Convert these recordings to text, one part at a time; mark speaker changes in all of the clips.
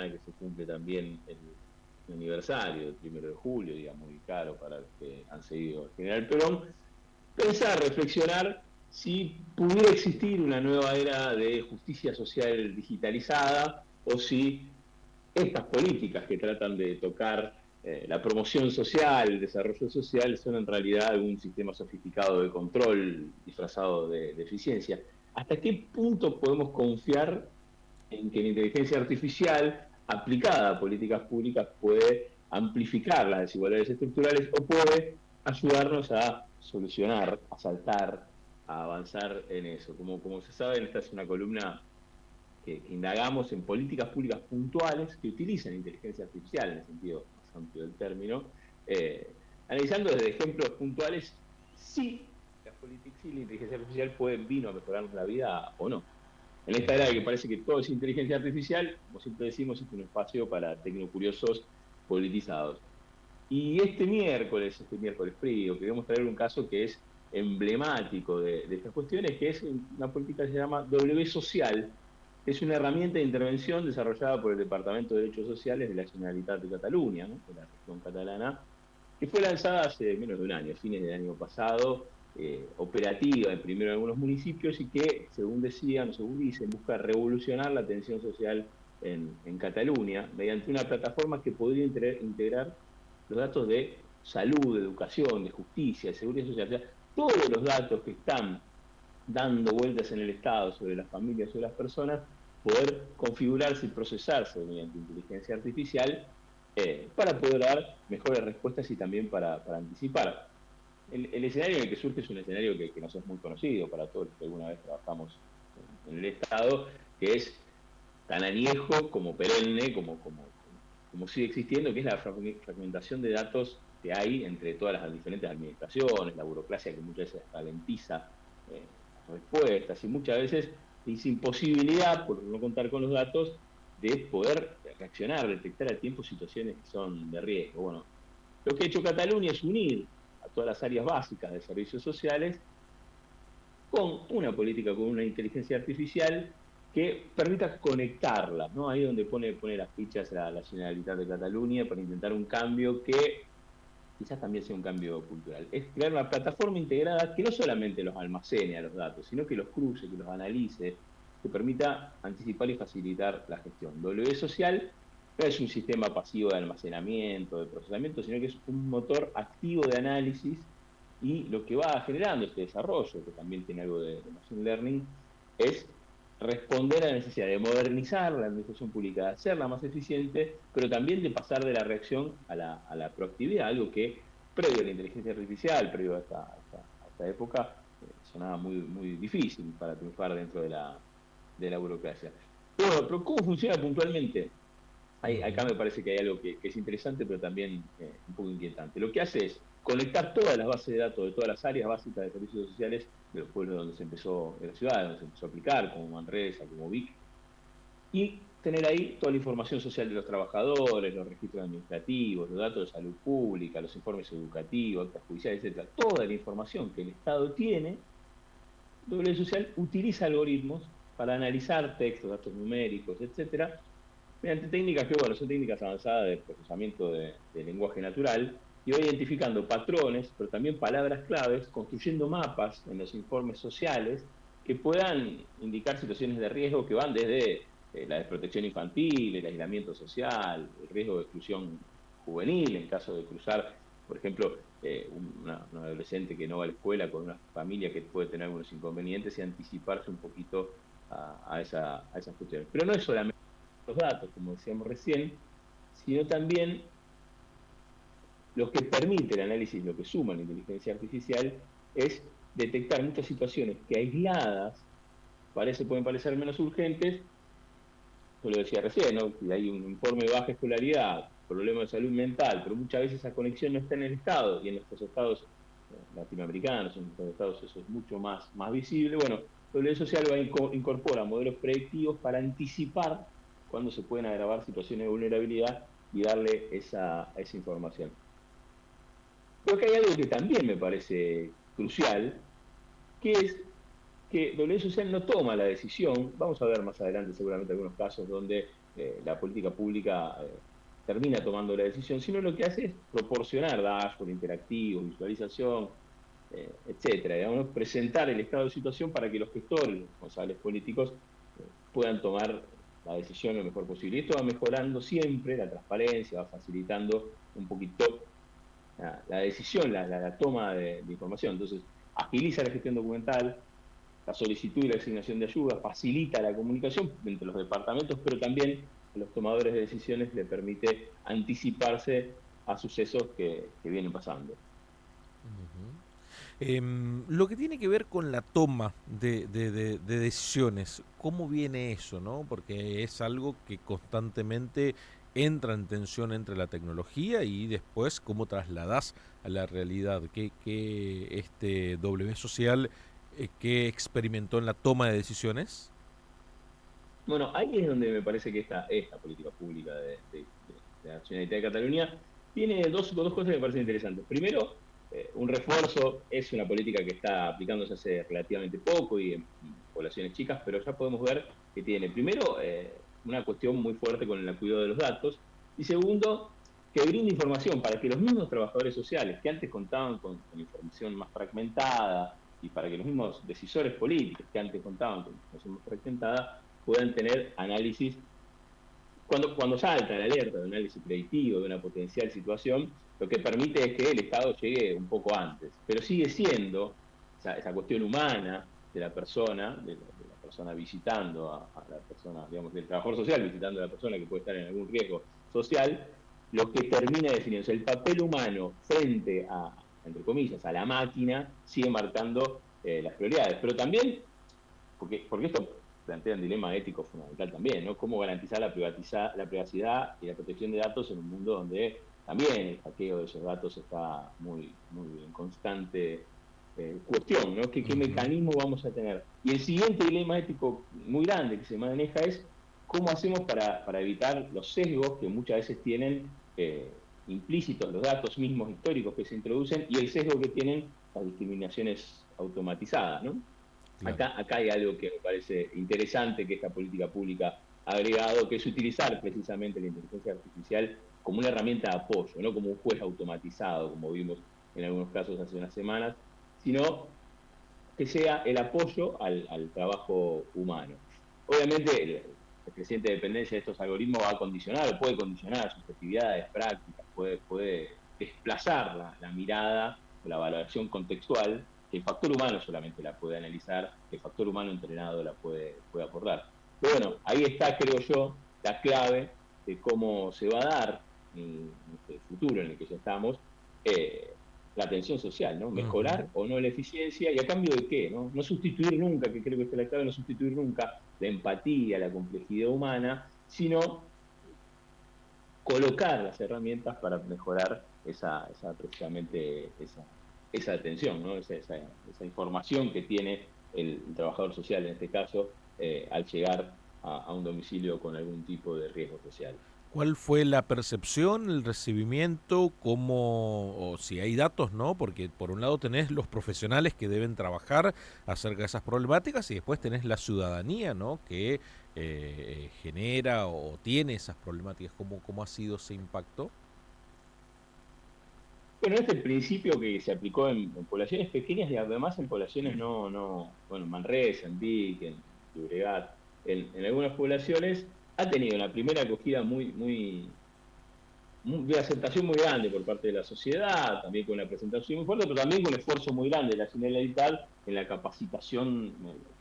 Speaker 1: semana que se cumple también el aniversario del 1 de julio, día muy caro para los que han seguido al general Perón, pensar, reflexionar si pudiera existir una nueva era de justicia social digitalizada o si estas políticas que tratan de tocar la promoción social, el desarrollo social, son en realidad un sistema sofisticado de control disfrazado de eficiencia. ¿Hasta qué punto podemos confiar en que la inteligencia artificial aplicada a políticas públicas puede amplificar las desigualdades estructurales o puede ayudarnos a solucionar, a saltar, a avanzar en eso? Como se sabe, esta es una columna que indagamos en políticas públicas puntuales que utilizan inteligencia artificial en el sentido más amplio del término, analizando desde ejemplos puntuales si si la inteligencia artificial vino a mejorarnos la vida o no. En esta era que parece que todo es inteligencia artificial, como siempre decimos, es un espacio para tecnocuriosos politizados. Y este miércoles frío, queremos traer un caso que es emblemático de estas cuestiones, que es una política que se llama W Social, que es una herramienta de intervención desarrollada por el Departamento de Derechos Sociales de la Generalitat de Cataluña, ¿no?, de la región catalana, que fue lanzada hace menos de un año, a fines del año pasado, operativa primero en algunos municipios y que, según decían, según dicen, busca revolucionar la atención social en Cataluña mediante una plataforma que podría integrar los datos de salud, de educación, de justicia, de seguridad social, o sea, todos los datos que están dando vueltas en el Estado sobre las familias o las personas, poder configurarse y procesarse mediante inteligencia artificial para poder dar mejores respuestas y también para anticipar. El escenario en el que surge es un escenario que nos es muy conocido para todos los que alguna vez trabajamos en el Estado, que es tan añejo como perenne, como sigue existiendo, que es la fragmentación de datos que hay entre todas las diferentes administraciones, la burocracia que muchas veces ralentiza las respuestas y muchas veces es imposibilidad, por no contar con los datos, de poder reaccionar, detectar a tiempo situaciones que son de riesgo. Bueno, lo que ha hecho Cataluña es unir a todas las áreas básicas de servicios sociales con una política, con una inteligencia artificial que permita conectarlas, ¿no? Ahí donde pone las fichas la Generalitat de Cataluña para intentar un cambio que quizás también sea un cambio cultural. Es crear una plataforma integrada que no solamente los almacene a los datos, sino que los cruce, que los analice, que permita anticipar y facilitar la gestión. W Social no es un sistema pasivo de almacenamiento, de procesamiento, sino que es un motor activo de análisis y lo que va generando este desarrollo, que también tiene algo de machine learning, es responder a la necesidad de modernizar la administración pública, de hacerla más eficiente, pero también de pasar de la reacción a la proactividad, algo que previo a la inteligencia artificial, previo a esta época, sonaba muy difícil para triunfar dentro de la burocracia. Pero ¿cómo funciona puntualmente? Acá me parece que hay algo que es interesante, pero también un poco inquietante. Lo que hace es conectar todas las bases de datos de todas las áreas básicas de servicios sociales de los pueblos donde se empezó, de la ciudad, donde se empezó a aplicar, como Manresa, como Vic, y tener ahí toda la información social de los trabajadores, los registros administrativos, los datos de salud pública, los informes educativos, actas judiciales, etcétera. Toda la información que el Estado tiene, W Social utiliza algoritmos para analizar textos, datos numéricos, etcétera, mediante técnicas que, bueno, son técnicas avanzadas de procesamiento de lenguaje natural, y va identificando patrones, pero también palabras claves, construyendo mapas en los informes sociales que puedan indicar situaciones de riesgo que van desde la desprotección infantil, el aislamiento social, el riesgo de exclusión juvenil, en caso de cruzar, por ejemplo, una adolescente que no va a la escuela con una familia que puede tener algunos inconvenientes y anticiparse un poquito a esas cuestiones. Pero no es solamente los datos, como decíamos recién, sino también lo que permite el análisis, lo que suma la inteligencia artificial, es detectar muchas situaciones que aisladas pueden parecer menos urgentes. Yo lo decía recién, ¿no? Si hay un informe de baja escolaridad, problema de salud mental, pero muchas veces esa conexión no está en el Estado, y en nuestros estados latinoamericanos, en nuestros estados eso es mucho más visible. Bueno, W Social incorpora modelos predictivos para anticipar cuándo se pueden agravar situaciones de vulnerabilidad y darle esa información. Creo que hay algo que también me parece crucial, que es que W Social no toma la decisión, vamos a ver más adelante seguramente algunos casos donde la política pública termina tomando la decisión, sino lo que hace es proporcionar dashboard interactivos, visualización, etcétera, digamos, presentar el estado de situación para que los gestores, los responsables políticos, puedan tomar la decisión lo mejor posible. Y esto va mejorando siempre la transparencia, va facilitando un poquito la decisión, la toma de información. Entonces, agiliza la gestión documental, la solicitud y la asignación de ayuda, facilita la comunicación entre los departamentos, pero también a los tomadores de decisiones le permite anticiparse a sucesos que vienen pasando.
Speaker 2: Lo que tiene que ver con la toma de decisiones, ¿cómo viene eso, no? Porque es algo que constantemente entra en tensión entre la tecnología y después cómo trasladas a la realidad. ¿Qué este W social que experimentó en la toma de decisiones?
Speaker 1: Bueno, ahí es donde me parece que esta política pública de la Nacionalidad de Cataluña tiene dos cosas que me parecen interesantes. Primero, un refuerzo es una política que está aplicándose hace relativamente poco y en poblaciones chicas, pero ya podemos ver que tiene, primero, una cuestión muy fuerte con el cuidado de los datos, y segundo, que brinda información para que los mismos trabajadores sociales que antes contaban con información más fragmentada y para que los mismos decisores políticos que antes contaban con información más fragmentada puedan tener análisis, cuando salta la alerta de un análisis predictivo de una potencial situación, lo que permite es que el Estado llegue un poco antes, pero sigue siendo esa cuestión humana de la persona visitando a la persona, digamos, del trabajador social visitando a la persona que puede estar en algún riesgo social, lo que termina definiendo, o sea, el papel humano frente a, entre comillas, a la máquina, sigue marcando las prioridades, pero también porque esto plantea un dilema ético fundamental también, ¿no? ¿Cómo garantizar la privacidad y la protección de datos en un mundo donde también el hackeo de esos datos está muy en constante cuestión, ¿no? ¿Qué
Speaker 2: Ujú.
Speaker 1: mecanismo vamos a tener? Y el siguiente dilema ético muy grande que se maneja es cómo hacemos para evitar los sesgos que muchas veces tienen implícitos los datos mismos históricos que se introducen y el sesgo que tienen las discriminaciones automatizadas, ¿no?
Speaker 2: Claro.
Speaker 1: Acá hay algo que me parece interesante que esta política pública ha agregado, que es utilizar precisamente la inteligencia artificial como una herramienta de apoyo, no como un juez automatizado, como vimos en algunos casos hace unas semanas, sino que sea el apoyo al trabajo humano. Obviamente, el creciente dependencia de estos algoritmos va a condicionar, puede condicionar sus actividades prácticas, puede desplazar la mirada o la valoración contextual, que el factor humano solamente la puede analizar, que el factor humano entrenado la puede aportar. Pero bueno, ahí está, creo yo, la clave de cómo se va a dar en este futuro en el que ya estamos, la atención social, ¿no?
Speaker 2: Ujú.
Speaker 1: Mejorar o no la eficiencia y a cambio de qué, ¿no? No sustituir nunca, que creo que esta es la clave, no sustituir nunca la empatía, la complejidad humana, sino colocar las herramientas para mejorar precisamente esa atención, ¿no? Esa información que tiene el trabajador social, en este caso, al llegar a un domicilio con algún tipo de riesgo social.
Speaker 2: ¿Cuál fue la percepción, el recibimiento, cómo, o si hay datos, ¿no? Porque por un lado tenés los profesionales que deben trabajar acerca de esas problemáticas y después tenés la ciudadanía, ¿no? Que genera o tiene esas problemáticas. ¿Cómo ha sido ese impacto?
Speaker 1: Bueno, este es el principio que se aplicó en poblaciones pequeñas y además en poblaciones bueno, en Manresa, en Vic, en Llobregat, en algunas poblaciones, ha tenido una primera acogida de aceptación muy grande por parte de la sociedad, también con una presentación muy fuerte, pero también con un esfuerzo muy grande de la Generalitat en la capacitación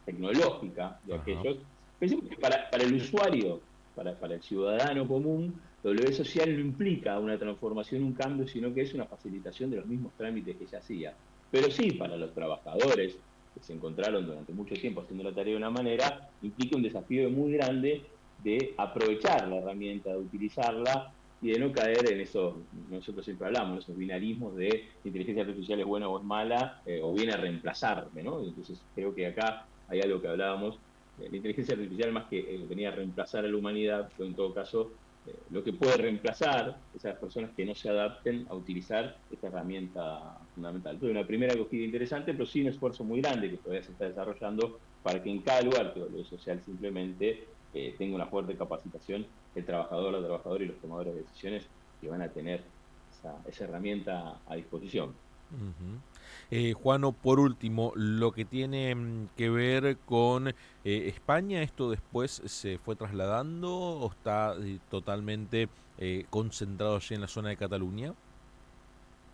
Speaker 1: tecnológica de
Speaker 2: Ajá.
Speaker 1: aquellos. Pensemos que para el usuario, para el ciudadano común, W social no implica una transformación, un cambio, sino que es una facilitación de los mismos trámites que ya hacía. Pero sí, para los trabajadores que se encontraron durante mucho tiempo haciendo la tarea de una manera, implica un desafío muy grande de aprovechar la herramienta, de utilizarla y de no caer en eso, nosotros siempre hablamos, esos binarismos de inteligencia artificial es buena o es mala, o viene a reemplazarme, ¿no? Entonces creo que acá hay algo que hablábamos, la inteligencia artificial más que venía a reemplazar a la humanidad, pero en todo caso lo que puede reemplazar esas personas que no se adapten a utilizar esta herramienta fundamental. Entonces, una primera acogida interesante, pero sí un esfuerzo muy grande que todavía se está desarrollando para que en cada lugar que lo social simplemente tenga una fuerte capacitación el trabajador, la trabajadora y los tomadores de decisiones que van a tener esa herramienta a disposición.
Speaker 2: Ujú. Juano, por último, lo que tiene que ver con España, ¿esto después se fue trasladando o está totalmente concentrado allí en la zona de Cataluña?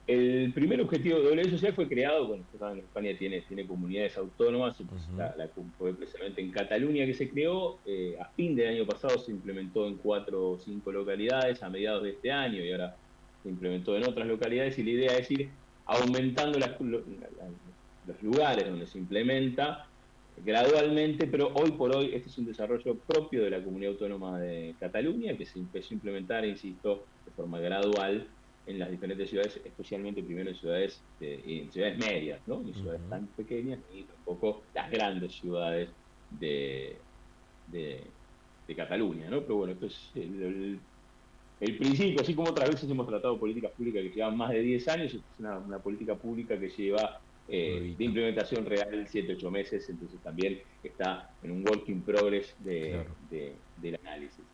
Speaker 1: El primer objetivo de W Social fue creado, bueno, ustedes saben que España tiene comunidades autónomas, entonces
Speaker 2: Ujú,
Speaker 1: fue precisamente en Cataluña que se creó, a fin del año pasado se implementó en 4 o 5 localidades, a mediados de este año, y ahora se implementó en otras localidades, y la idea es ir aumentando los lugares donde se implementa gradualmente, pero hoy por hoy este es un desarrollo propio de la Comunidad Autónoma de Cataluña, que se empezó a implementar, insisto, de forma gradual en las diferentes ciudades, especialmente primero en ciudades medias, ¿no? Ni ciudades
Speaker 2: ujú.
Speaker 1: tan pequeñas, ni tampoco las grandes ciudades de, de, de Cataluña, ¿no? Pero bueno, esto es el principio, así como otras veces hemos tratado políticas públicas que llevan más de 10 años, es una política pública que lleva de
Speaker 2: Ahorita,
Speaker 1: implementación real 7 u 8 meses, entonces también está en un work in progress
Speaker 2: claro.
Speaker 1: del análisis.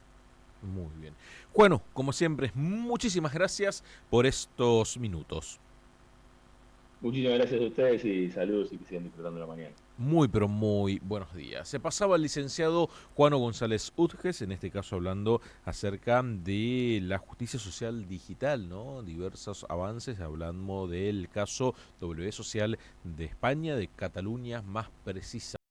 Speaker 2: Muy bien. Bueno, como siempre, muchísimas gracias por estos minutos.
Speaker 1: Muchísimas gracias a ustedes y saludos y que sigan disfrutando la mañana.
Speaker 2: Muy, pero muy buenos días. Se pasaba el licenciado Juano González Utges, en este caso hablando acerca de la justicia social digital, ¿no? Diversos avances, hablando del caso W Social de España, de Cataluña más precisa.